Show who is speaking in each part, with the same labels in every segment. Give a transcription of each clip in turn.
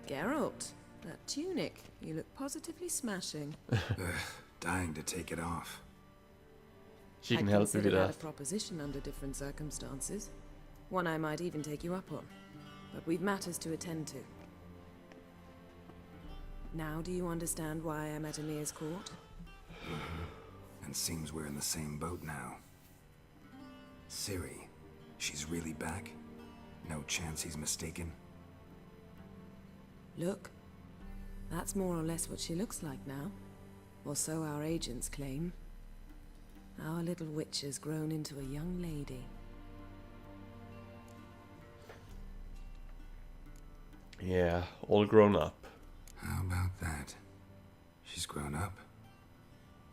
Speaker 1: Geralt, that tunic. You look positively smashing.
Speaker 2: Dying to take it off.
Speaker 3: She can
Speaker 1: I'd
Speaker 3: help you
Speaker 1: consider
Speaker 3: with
Speaker 1: that
Speaker 3: that.
Speaker 1: a proposition under different circumstances. One I might even take you up on. But we've matters to attend to. Now do you understand why I'm at Emir's court?
Speaker 2: And seems we're in the same boat now. Ciri, she's really back? No chance he's mistaken?
Speaker 1: Look, that's more or less what she looks like now. Or so our agents claim. Our little witch has grown into a young lady.
Speaker 3: Yeah, all grown up.
Speaker 2: How about that? She's grown up?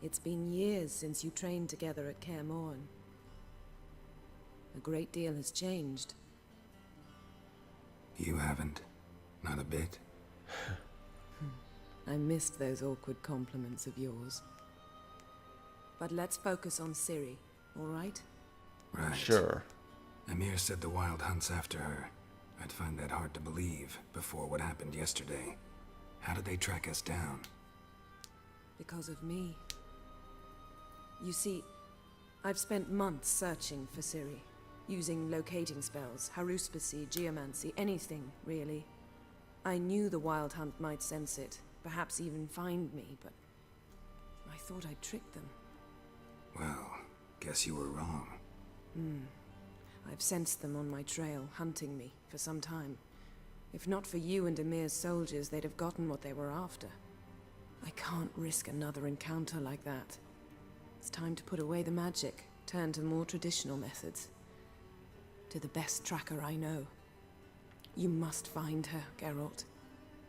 Speaker 1: It's been years since you trained together at Kaer Morhen. A great deal has changed.
Speaker 2: You haven't? Not a bit?
Speaker 1: I missed those awkward compliments of yours. But let's focus on Ciri, all right?
Speaker 2: Right.
Speaker 3: Sure.
Speaker 2: Emir said the Wild Hunt's after her. I'd find that hard to believe before what happened yesterday. How did they track us down?
Speaker 1: Because of me. You see, I've spent months searching for Ciri, using locating spells, haruspicy, geomancy, anything, really. I knew the Wild Hunt might sense it, perhaps even find me, but I thought I'd tricked them.
Speaker 2: Well, guess you were wrong.
Speaker 1: I've sensed them on my trail, hunting me, for some time. If not for you and Emir's soldiers, they'd have gotten what they were after. I can't risk another encounter like that. It's time to put away the magic, turn to more traditional methods. To the best tracker I know. You must find her, Geralt.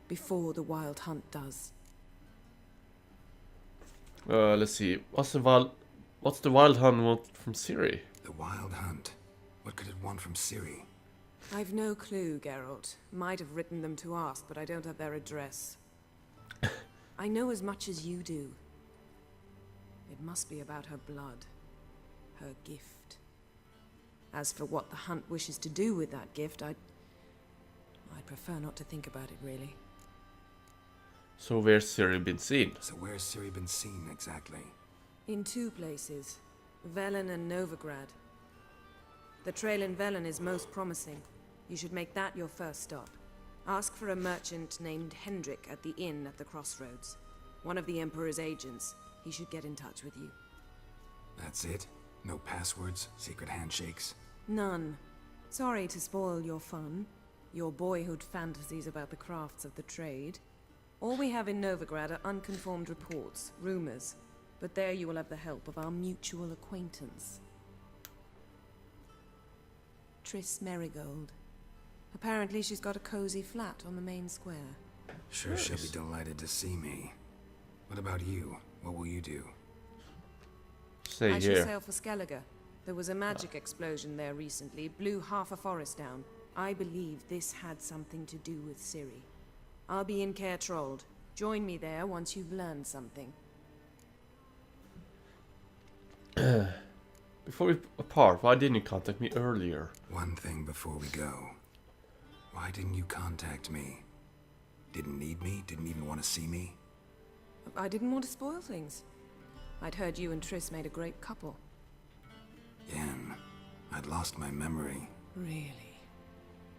Speaker 1: Before the Wild Hunt does.
Speaker 3: Let's see. What's the Wild Hunt want from Ciri?
Speaker 2: The Wild Hunt. What could it want from Ciri?
Speaker 1: I've no clue, Geralt. Might have written them to ask, but I don't have their address. I know as much as you do. It must be about her blood. Her gift. As for what the Hunt wishes to do with that gift, I'd prefer not to think about it, really.
Speaker 3: So where's Ciri been seen?
Speaker 2: So where's Ciri been seen exactly?
Speaker 1: In two places. Velen and Novigrad. The trail in Velen is most promising. You should make that your first stop. Ask for a merchant named Hendrik at the inn at the crossroads. One of the Emperor's agents. He should get in touch with you.
Speaker 2: That's it? No passwords? Secret handshakes?
Speaker 1: None. Sorry to spoil your fun. Your boyhood fantasies about the crafts of the trade. All we have in Novigrad are unconformed reports, rumors. But there you will have the help of our mutual acquaintance. Triss Merigold. Apparently she's got a cozy flat on the main square.
Speaker 2: Sure, she'll be delighted to see me. What about you? What will you do?
Speaker 3: Stay
Speaker 1: I shall
Speaker 3: here.
Speaker 1: sail for Skellige. There was a magic explosion there recently, blew half a forest down. I believe this had something to do with Ciri. I'll be in Caer Trold. Join me there once you've learned something.
Speaker 3: Before we apart, why didn't you contact me earlier?
Speaker 2: One thing before we go. Why didn't you contact me? Didn't need me? Didn't even want to see me?
Speaker 1: I didn't want to spoil things. I'd heard you and Triss made a great couple.
Speaker 2: Yen, I'd lost my memory.
Speaker 1: Really?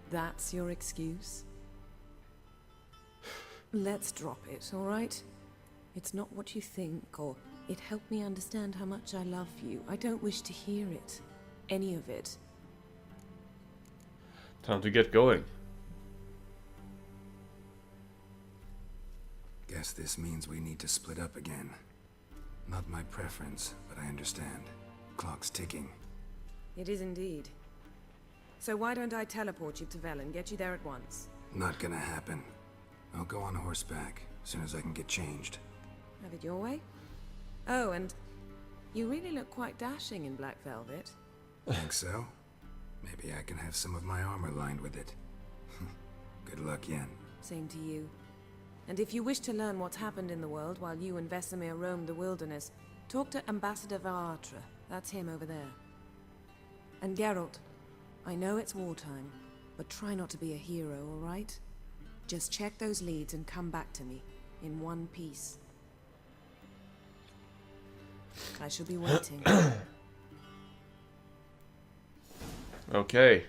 Speaker 1: That's your excuse? Let's drop it, all right? It's not what you think, or it helped me understand how much I love you. I don't wish to hear it. Any of it.
Speaker 3: Time to get going.
Speaker 2: Guess this means we need to split up again. Not my preference, but I understand. Clock's ticking.
Speaker 1: It is indeed. So why don't I teleport you to Velen, get you there at once?
Speaker 2: Not gonna happen. I'll go on horseback, as soon as I can get changed.
Speaker 1: Have it your way? Oh, and you really look quite dashing in black velvet.
Speaker 2: Think so? Maybe I can have some of my armor lined with it. Good luck, Yen.
Speaker 1: Same to you. And if you wish to learn what's happened in the world while you and Vesemir roamed the wilderness, talk to Ambassador Varatra. That's him over there. And Geralt, I know it's wartime, but try not to be a hero, all right? Just check those leads and come back to me, in one piece. I shall be waiting.
Speaker 3: Okay.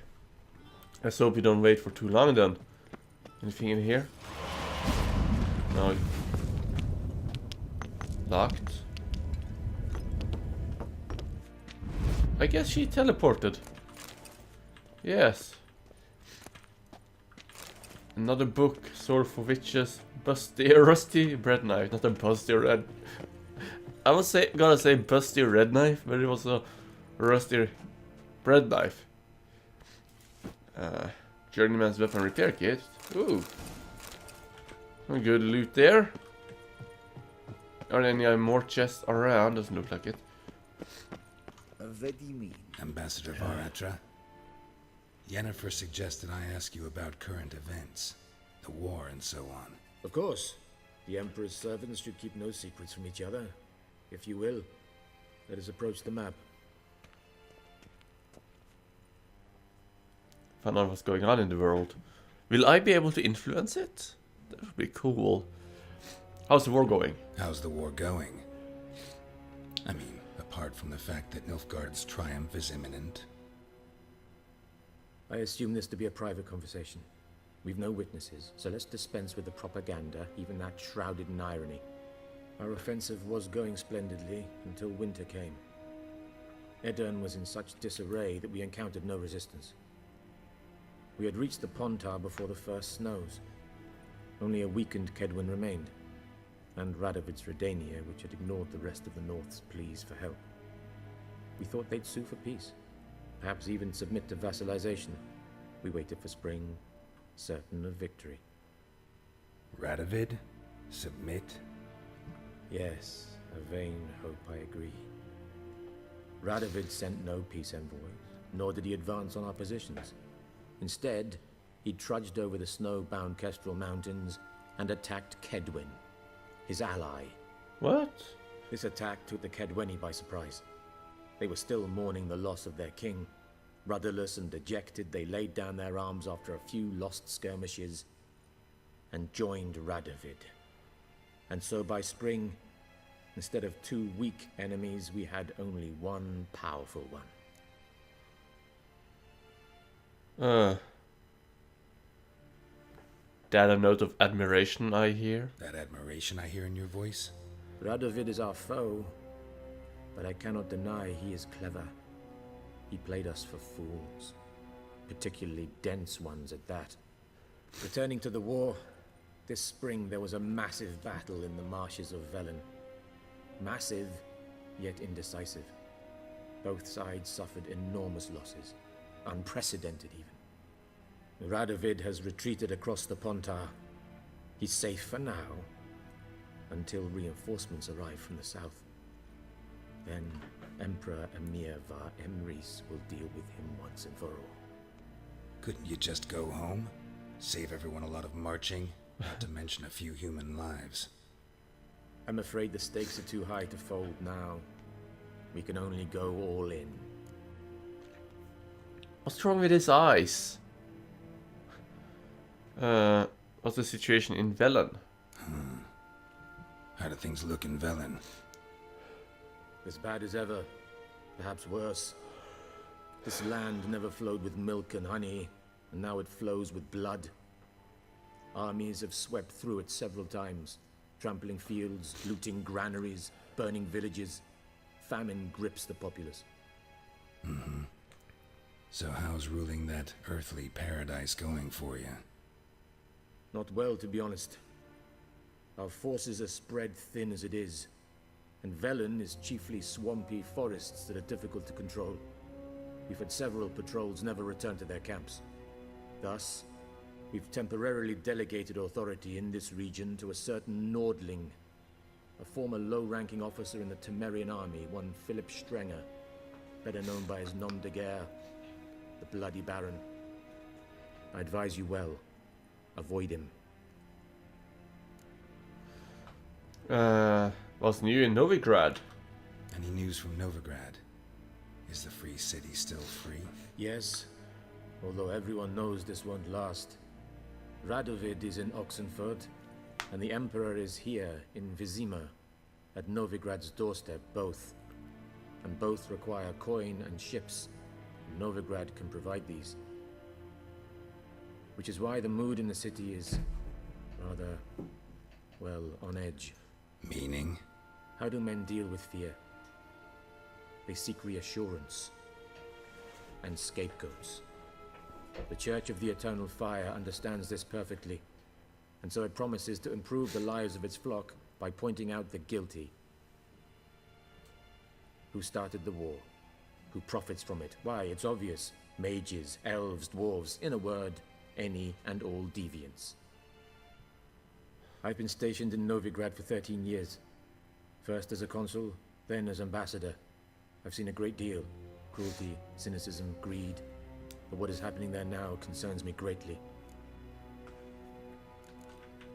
Speaker 3: Let's hope we don't wait for too long then. Anything in here? No. Locked. I guess she teleported. Yes. Another book, Sword for Witches, Rusty Bread Knife, not a busty red. I was gonna say busty red knife, but it was a rusty bread knife. Journeyman's weapon repair kit. Ooh. Some good loot there. Are there any more chests around? Doesn't look like it.
Speaker 4: What do you mean?
Speaker 2: Ambassador Varatra, Yennefer suggested I ask you about current events, the war and so on.
Speaker 4: Of course. The Emperor's servants should keep no secrets from each other. If you will, let us approach the map.
Speaker 3: Find out what's going on in the world. Will I be able to influence it? That would be cool. How's the war going?
Speaker 2: How's the war going? I mean, apart from the fact that Nilfgaard's triumph is imminent.
Speaker 4: I assume this to be a private conversation. We've no witnesses, so let's dispense with the propaganda, even that shrouded in irony. Our offensive was going splendidly until winter came. Edirne was in such disarray that we encountered no resistance. We had reached the Pontar before the first snows. Only a weakened Kedwin remained, and Radovid's Redania, which had ignored the rest of the North's pleas for help. We thought they'd sue for peace, perhaps even submit to vassalization. We waited for spring, certain of victory.
Speaker 2: Radovid? Submit?
Speaker 4: Yes, a vain hope, I agree. Radovid sent no peace envoys, nor did he advance on our positions. Instead, he trudged over the snow-bound Kestrel Mountains and attacked Kedwin, his ally.
Speaker 3: What?
Speaker 4: This attack took the Kedweni by surprise. They were still mourning the loss of their king. Rudderless and dejected, they laid down their arms after a few lost skirmishes and joined Radovid. And so by spring, instead of 2 weak enemies, we had only one powerful one.
Speaker 3: That a note of admiration I hear.
Speaker 2: That admiration I hear in your voice?
Speaker 4: Radovid is our foe, but I cannot deny he is clever. He played us for fools, particularly dense ones at that. Returning to the war, this spring there was a massive battle in the marshes of Velen. Massive, yet indecisive. Both sides suffered enormous losses, unprecedented even. Radovid has retreated across the Pontar. He's safe for now, until reinforcements arrive from the south. Then Emperor Emir var Emrys will deal with him once and for all.
Speaker 2: Couldn't you just go home? Save everyone a lot of marching, not to mention a few human lives.
Speaker 4: I'm afraid the stakes are too high to fold now. We can only go all in.
Speaker 3: What's wrong with his eyes? What's the situation in Velen?
Speaker 2: How do things look in Velen?
Speaker 4: As bad as ever, perhaps worse. This land never flowed with milk and honey, and now it flows with blood. Armies have swept through it several times, trampling fields, looting granaries, burning villages. Famine grips the populace.
Speaker 2: So how's ruling that earthly paradise going for you?
Speaker 4: Not well, to be honest. Our forces are spread thin as it is, and Velen is chiefly swampy forests that are difficult to control. We've had several patrols never return to their camps. Thus, we've temporarily delegated authority in this region to a certain Nordling, a former low-ranking officer in the Temerian army, one Philip Strenger, better known by his nom de guerre, the Bloody Baron. I advise you well. Avoid him.
Speaker 3: What's new in Novigrad?
Speaker 2: Any news from Novigrad? Is the free city still free?
Speaker 4: Yes, although everyone knows this won't last. Radovid is in Oxenfurt, and the Emperor is here in Vizima, at Novigrad's doorstep, both. And both require coin and ships. Novigrad can provide these. Which is why the mood in the city is rather, well, on edge.
Speaker 2: Meaning?
Speaker 4: How do men deal with fear? They seek reassurance and scapegoats. The Church of the Eternal Fire understands this perfectly, and so it promises to improve the lives of its flock by pointing out the guilty. Who started the war? Who profits from it? Why, it's obvious. Mages, elves, dwarves, in a word, any and all deviants. I've been stationed in Novigrad for 13 years. First as a consul, then as ambassador. I've seen a great deal. Cruelty, cynicism, greed. But what is happening there now concerns me greatly.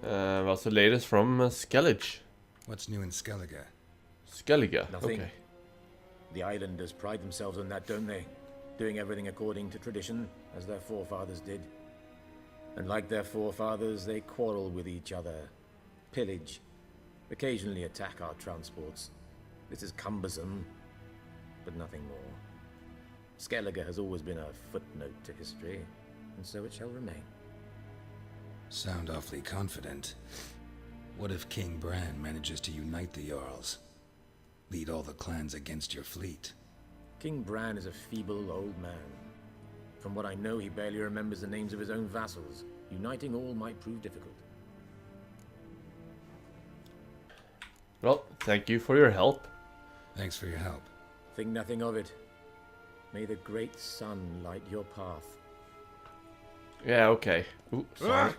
Speaker 3: What's the latest from Skellige?
Speaker 2: What's new in Skellige?
Speaker 3: Skellige,
Speaker 4: Nothing.
Speaker 3: okay.
Speaker 4: The islanders pride themselves on that, don't they? Doing everything according to tradition, as their forefathers did. And like their forefathers, they quarrel with each other, pillage, occasionally attack our transports. This is cumbersome, but nothing more. Skellige has always been a footnote to history, and so it shall remain.
Speaker 2: Sound awfully confident. What if King Bran manages to unite the Jarls? Lead all the clans against your fleet?
Speaker 4: King Bran is a feeble old man. From what I know, he barely remembers the names of his own vassals. Uniting all might prove difficult.
Speaker 3: Well, thank you for your help.
Speaker 2: Thanks for your help.
Speaker 4: Think nothing of it. May the great sun light your path.
Speaker 3: Yeah, okay. Ooh, sorry.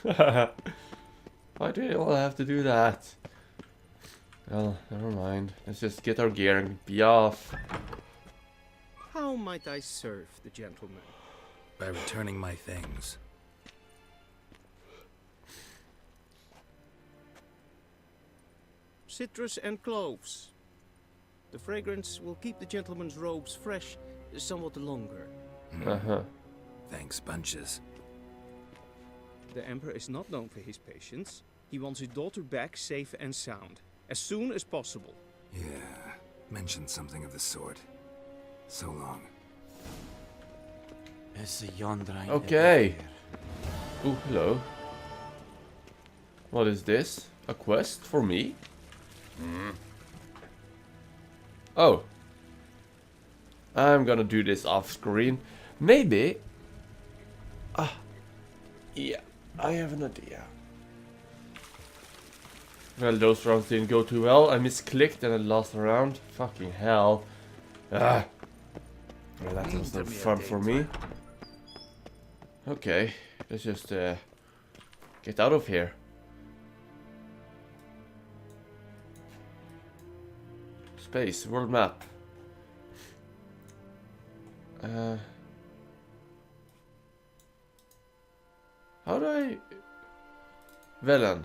Speaker 3: Why do you all have to do that? Well, never mind. Let's just get our gear and be off.
Speaker 5: How might I serve the gentleman?
Speaker 2: By returning my things.
Speaker 5: Citrus and cloves. The fragrance will keep the gentleman's robes fresh somewhat longer.
Speaker 3: Uh-huh.
Speaker 2: Thanks, bunches.
Speaker 5: The Emperor is not known for his patience. He wants his daughter back safe and sound, as soon as possible.
Speaker 2: Yeah, mentioned something of the sort. So long.
Speaker 3: Okay. Oh, hello. What is this? A quest for me? Oh. I'm gonna do this off screen. Maybe. Yeah, I have an idea. Well, those rounds didn't go too well. I misclicked and I lost a round. Fucking hell. Well, that was no fun for me. Okay, let's just get out of here. Space, world map. How do I... Velen.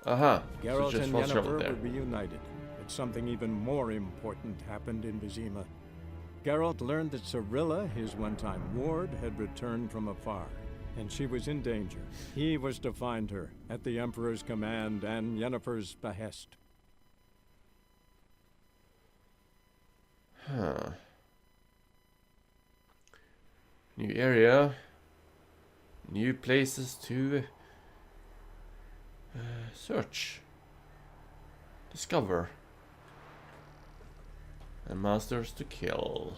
Speaker 3: Aha. So
Speaker 6: Geralt
Speaker 3: just
Speaker 6: and
Speaker 3: one shot
Speaker 6: Yennefer
Speaker 3: there.
Speaker 6: were reunited, but something even more important happened in Vizima. Geralt learned that Cirilla, his one-time ward, had returned from afar, and she was in danger. He was to find her, at the Emperor's command and Yennefer's behest.
Speaker 3: Huh. New area. New places to search. Discover. And monsters to kill.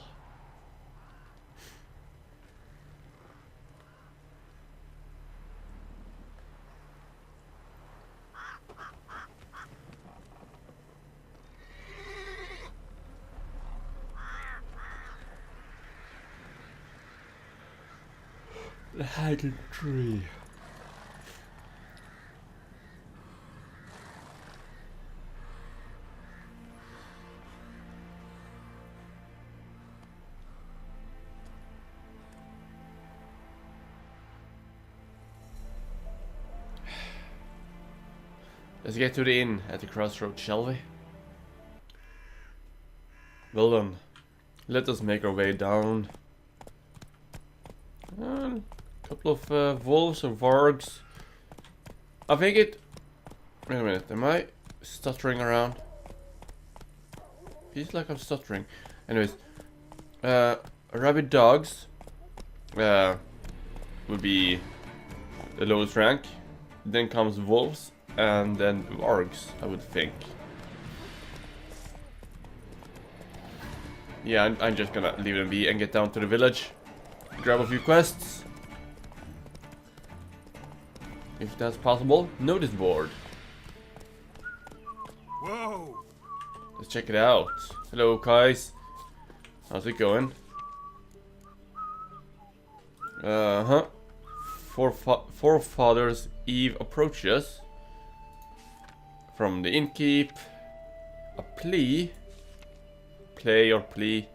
Speaker 3: The hidden tree. Let's get to the inn at the crossroads, shall we? Well then, let us make our way down. Couple of wolves or vargs. I think it... Wait a minute, am I stuttering around? Feels like I'm stuttering. Anyways, rabid dogs would be the lowest rank. Then comes wolves, and then vargs, I would think. Yeah, I'm just gonna leave them be and get down to the village. Grab a few quests. If that's possible. Notice board.
Speaker 7: Whoa!
Speaker 3: Let's check it out. Hello, guys. How's it going? Forefathers Eve approaches. From the innkeep. A plea. Play or plea.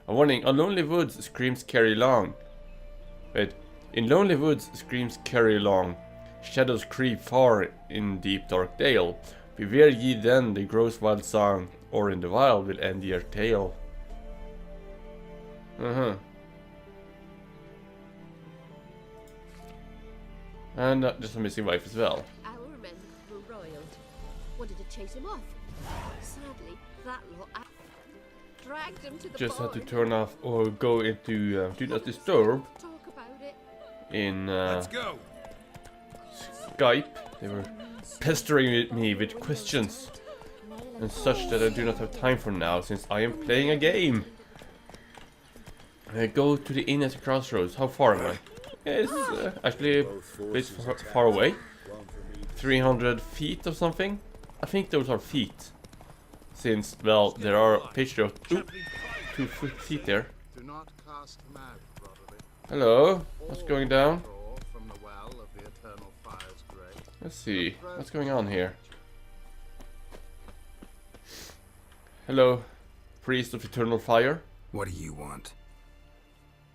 Speaker 3: A warning. On Lonely Woods screams carry long. Wait. In Lonely Woods screams carry long. Shadows creep far in deep dark dale. Beware ye then the gross wild song, or in the wild will end your tale. And just a missing wife as well.
Speaker 8: Our men were roiled. Wanted to chase him off. Sadly, that lot dragged him to the
Speaker 3: Just had to
Speaker 8: barn.
Speaker 3: turn off or go into do not disturb
Speaker 8: Talk about it.
Speaker 3: in
Speaker 7: Let's go!
Speaker 3: Skype. They were pestering me with questions and such that I do not have time for now, since I am playing a game. I go to the inn at the crossroads. How far am I? It's actually a bit far away. 300 feet or something. I think those are feet, since, well, there are a picture of 2 feet there.
Speaker 7: Do not cast him out, Roderick.
Speaker 3: Hello, what's going down?
Speaker 7: Draw from the well of the eternal fire's grave.
Speaker 3: Let's see, what's going on here? Hello, priest of eternal fire.
Speaker 2: What do you want?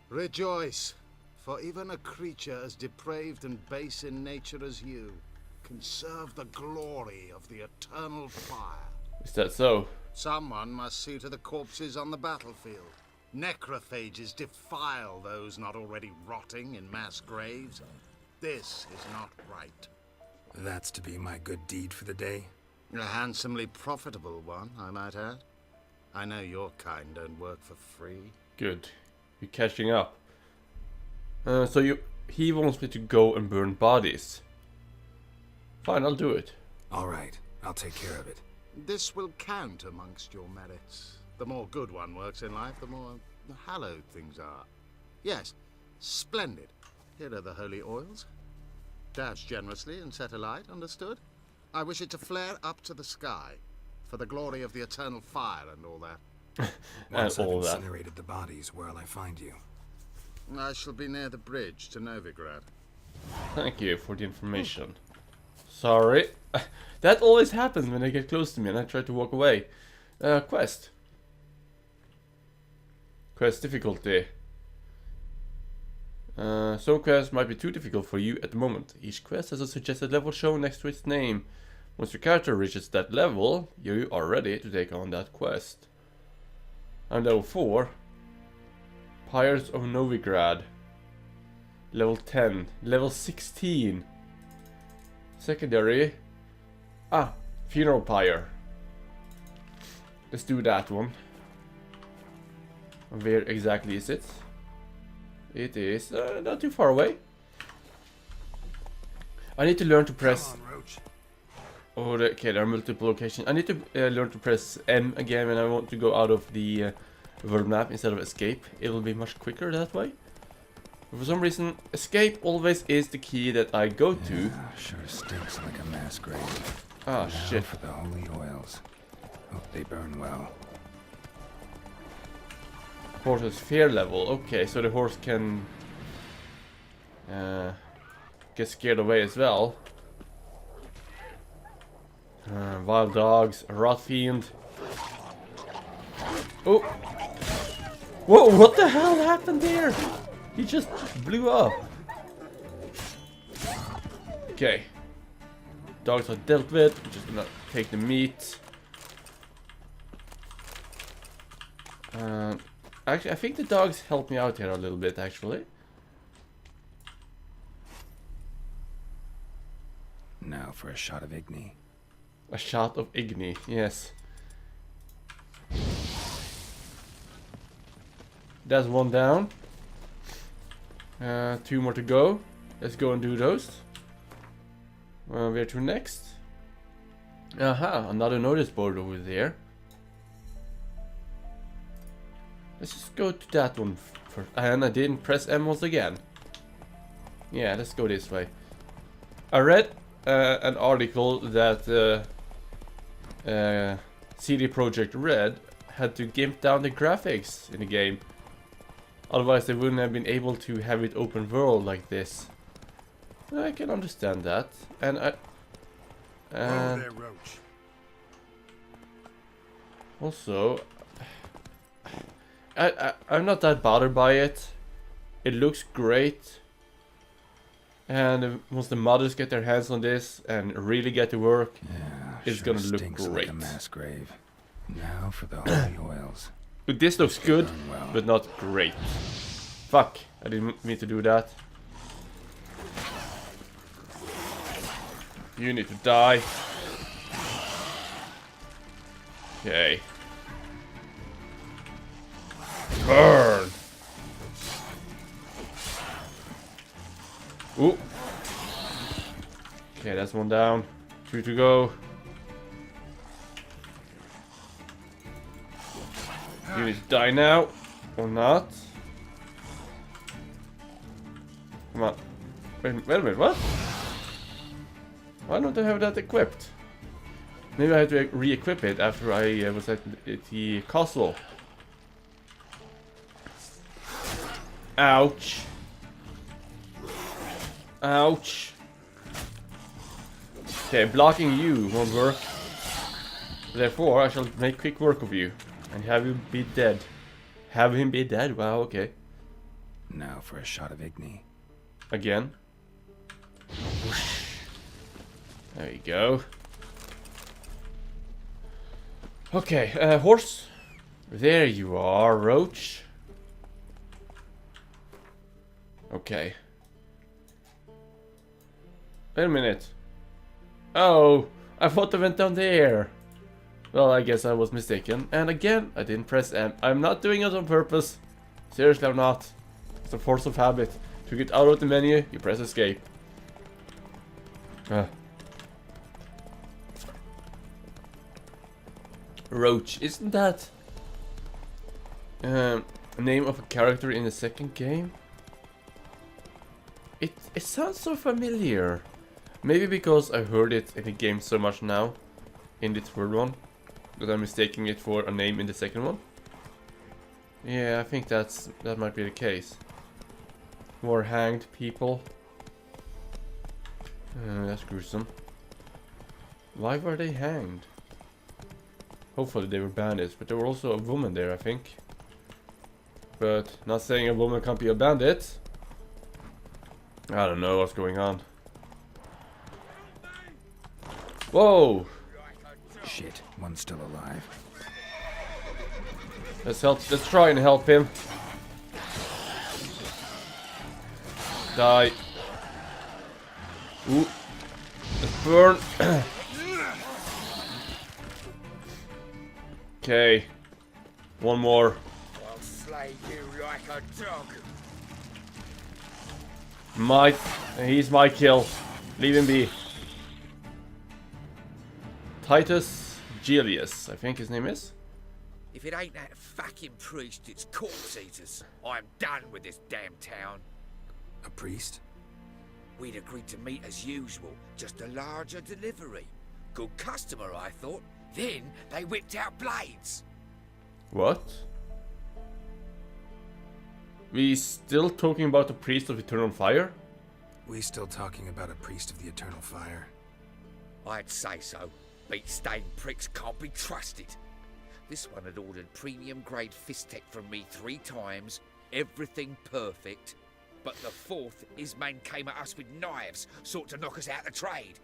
Speaker 7: Rejoice, for even a creature as depraved and base in nature as you can serve the glory of the eternal fire.
Speaker 3: Is that so?
Speaker 7: Someone must see to the corpses on the battlefield. Necrophages defile those not already rotting in mass graves. This is not right.
Speaker 2: That's to be my good deed for the day?
Speaker 7: A handsomely profitable one, I might add. I know your kind don't work for free.
Speaker 3: Good, you're catching up. So he wants me to go and burn bodies. Fine, I'll do it.
Speaker 2: Alright, I'll take care of it.
Speaker 7: This will count amongst your merits. The more good one works in life, the more hallowed things are. Yes, splendid. Here are the holy oils. Dash generously and set alight, understood? I wish it to flare up to the sky, for the glory of the eternal fire and all that.
Speaker 2: Once I've
Speaker 3: all that.
Speaker 2: incinerated the bodies, where'll I find you?
Speaker 7: I shall be near the bridge to Novigrad.
Speaker 3: Thank you for the information. Sorry. That always happens when they get close to me and I try to walk away. Quest. Quest difficulty. Some quests might be too difficult for you at the moment. Each quest has a suggested level shown next to its name. Once your character reaches that level, you are ready to take on that quest. I'm level 4. Pyres of Novigrad. Level 10. Level 16. Secondary. Funeral Pyre. Let's do that one. Where exactly is it? It is not too far away. I need to learn to press... Oh, okay, there are multiple locations. I need to learn to press M again when I want to go out of the world map instead of escape. It will be much quicker that way. But for some reason, escape always is the key that I go to.
Speaker 2: Yeah, sure stinks like a mass grave.
Speaker 3: Ah,
Speaker 2: Now
Speaker 3: shit.
Speaker 2: for the holy oils. Hope they burn well.
Speaker 3: Horse's fear level. Okay, so the horse can get scared away as well. Wild dogs, a rot fiend. Oh! Whoa! What the hell happened there? He just blew up. Okay. Dogs are dealt with. I'm just gonna take the meat. Actually, I think the dogs help me out here a little bit, actually.
Speaker 2: for a shot of Igni.
Speaker 3: A shot of Igni, yes. That's one down. 2 more to go. Let's go and do those. Where to next? Aha, another notice board over there. Let's just go to that one first. And I didn't press M once again. Yeah, let's go this way. I read an article that CD Projekt Red had to gimp down the graphics in the game. Otherwise they wouldn't have been able to have it open world like this. I can understand that. And also, I'm not that bothered by it. It looks great. And once the modders get their hands on this and really get to work, it's gonna look great.
Speaker 2: Like a mass grave. Now for the holy oils.
Speaker 3: But this looks good,
Speaker 2: Well.
Speaker 3: but not great. Fuck, I didn't mean to do that. You need to die. Okay. Burn! Ooh. Okay, that's one down. 2 to go. You need to die now. Or not. Come on. Wait a minute, what? Why don't I have that equipped? Maybe I have to re-equip it after I was at the castle. Ouch. Ouch. Okay, blocking you won't work. Therefore, I shall make quick work of you. And have him be dead. Have him be dead? Wow, okay.
Speaker 2: Now for a shot of Igni.
Speaker 3: Again. There you go. Okay, horse. There you are, Roach. Okay. Wait a minute. Oh, I thought I went down there. Well, I guess I was mistaken. And again, I didn't press M. I'm not doing it on purpose. Seriously, I'm not. It's a force of habit. To get out of the menu, you press escape. Roach, isn't that a name of a character in the second game? It sounds so familiar. Maybe because I heard it in the game so much now, in the third one, that I'm mistaking it for a name in the second one. Yeah, I think that might be the case. More hanged people. That's gruesome. Why were they hanged? Hopefully they were bandits, but there were also a woman there, I think. But not saying a woman can't be a bandit. I don't know what's going on. Whoa!
Speaker 2: Shit, one's still alive.
Speaker 3: Let's try and help him. Die. Ooh. Let's burn. Okay. One more.
Speaker 9: I'll slay you like a dog.
Speaker 3: He's my kill. Leave him be. Titus Gelius, I think his name is.
Speaker 9: If it ain't that fucking priest, it's corpse eaters. I'm done with this damn town.
Speaker 2: A priest?
Speaker 9: We'd agreed to meet as usual, just a larger delivery. Good customer, I thought. Then they whipped out blades.
Speaker 3: What? We still talking about the priest of eternal fire?
Speaker 2: We still talking about a priest of the eternal fire?
Speaker 9: I'd say so. Beat-stained pricks can't be trusted. This one had ordered premium-grade fist-tech from me 3 times, everything perfect. But the 4th, his man came at us with knives, sought to knock us out of trade.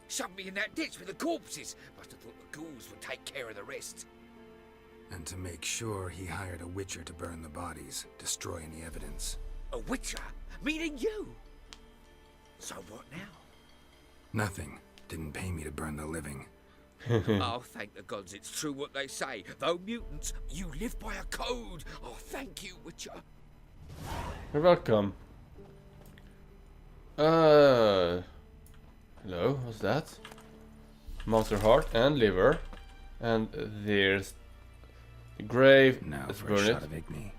Speaker 9: Shoved me in that ditch with the corpses. Must have thought the ghouls would take care of the rest.
Speaker 2: And to make sure, he hired a witcher to burn the bodies, destroy any evidence.
Speaker 9: A witcher? Meaning you? So what now?
Speaker 2: Nothing. didn't pay me to burn the living.
Speaker 9: Oh, thank the gods it's true what they say. Though mutants, you live by a code. Oh, thank you, Witcher.
Speaker 3: You're welcome. Hello, what's that? Monster heart and liver. And there's the grave.
Speaker 2: Now
Speaker 3: Let's
Speaker 2: for a
Speaker 3: burn
Speaker 2: shot
Speaker 3: it.
Speaker 2: of Igni.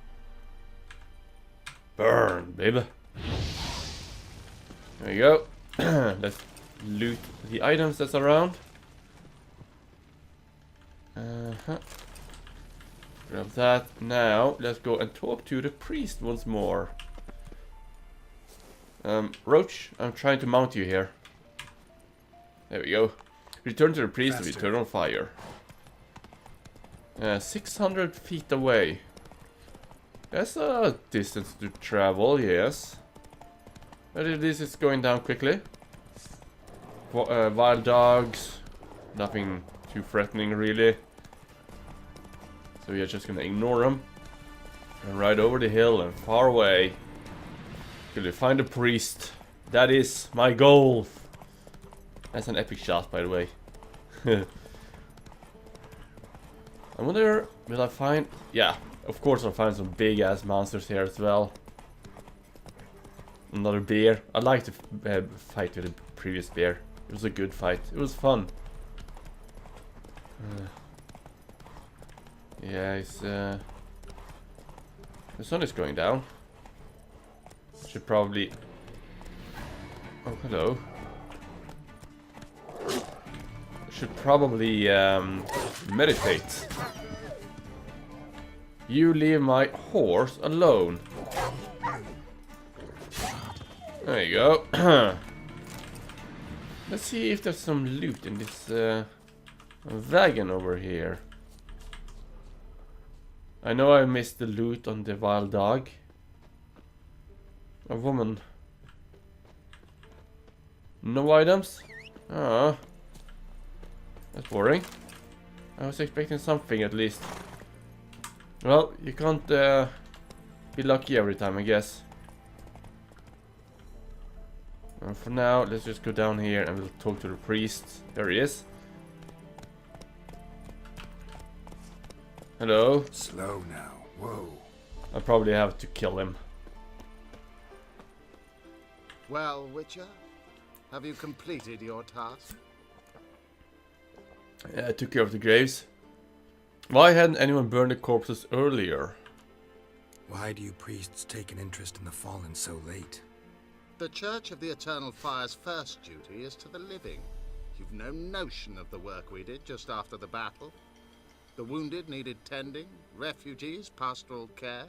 Speaker 3: Burn, baby. There you go. Let's loot the items that's around. Grab that. Now, let's go and talk to the priest once more. Roach, I'm trying to mount you here. There we go. Return to the priest and return on fire. 600 feet away. That's a distance to travel, yes. But this is going down quickly. Wild dogs. Nothing too threatening, really. So we are just gonna ignore them. And ride over the hill and far away. Till we find a priest. That is my goal. That's an epic shot, by the way. I wonder, will I find... Yeah, of course I'll find some big ass monsters here as well. Another bear. I'd like to fight with the previous bear. It was a good fight. It was fun. Yeah, it's the sun is going down. Should probably... Oh, hello. Should probably meditate. You leave my horse alone. There you go. Let's see if there's some loot in this wagon over here. I know I missed the loot on the wild dog. A woman. No items? Ah. That's boring. I was expecting something at least. Well, you can't be lucky every time, I guess. And for now, let's just go down here and we'll talk to the priest. There he is. Hello.
Speaker 2: Slow now. Whoa.
Speaker 3: I probably have to kill him.
Speaker 7: Well, Witcher, have you completed your task?
Speaker 3: Yeah, I took care of the graves. Why hadn't anyone burned the corpses earlier?
Speaker 2: Why do you priests take an interest in the fallen so late?
Speaker 7: The Church of the Eternal Fire's first duty is to the living. You've no notion of the work we did just after the battle. The wounded needed tending, refugees, pastoral care.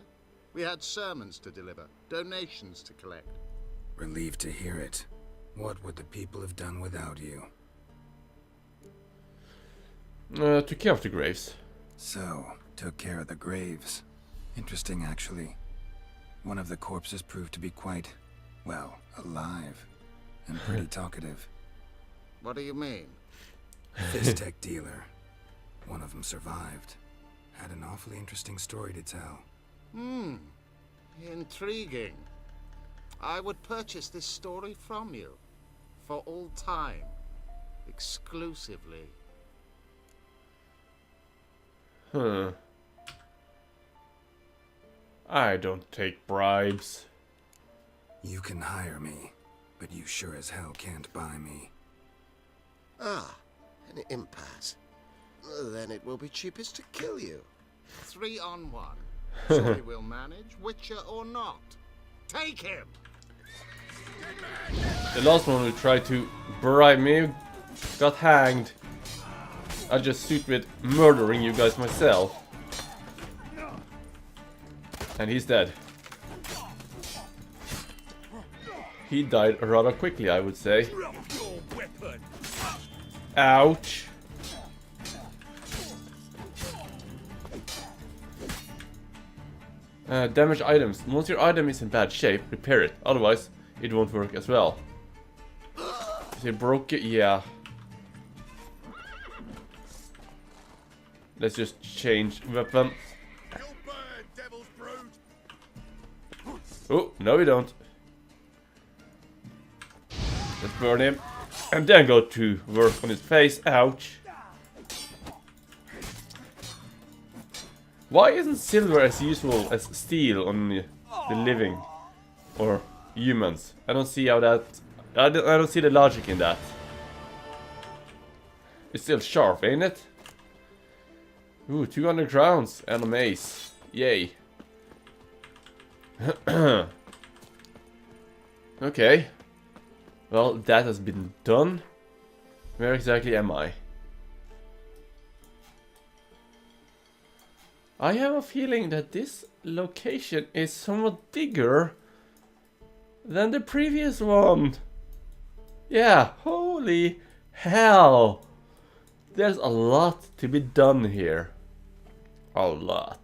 Speaker 7: We had sermons to deliver, donations to collect.
Speaker 2: Relieved to hear it. What would the people have done without you?
Speaker 3: Took care of the graves.
Speaker 2: So, took care of the graves. Interesting, actually. One of the corpses proved to be quite, well, alive. And pretty talkative.
Speaker 7: What do you mean?
Speaker 2: Fist tech dealer. One of them survived. Had an awfully interesting story to tell.
Speaker 7: Intriguing. I would purchase this story from you. For all time. Exclusively.
Speaker 3: Huh. I don't take bribes.
Speaker 2: You can hire me, but you sure as hell can't buy me.
Speaker 10: Ah, an impasse. Then it will be cheapest to kill you.
Speaker 7: 3 on 1. Surely we'll manage, Witcher or not. Take him!
Speaker 3: The last one who tried to bribe me got hanged. I just suit with murdering you guys myself. And he's dead. He died rather quickly, I would say. Ouch. Damaged items. Once your item is in bad shape, repair it. Otherwise, it won't work as well. Is it broken? Yeah. Let's just change weapon. Oh, no we don't. Let's burn him. And then go to work on his face. Ouch. Why isn't silver as useful as steel on the living or humans? I don't see how that. I don't see the logic in that. It's still sharp, ain't it? Ooh, 200 crowns and a mace. Yay. Okay. Well, that has been done. Where exactly am I? I have a feeling that this location is somewhat bigger than the previous one. Yeah, holy hell. There's a lot to be done here. A lot.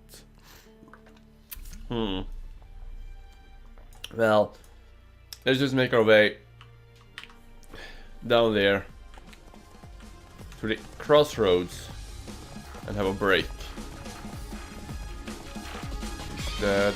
Speaker 3: Well, let's just make our way down there to the crossroads and have a break. That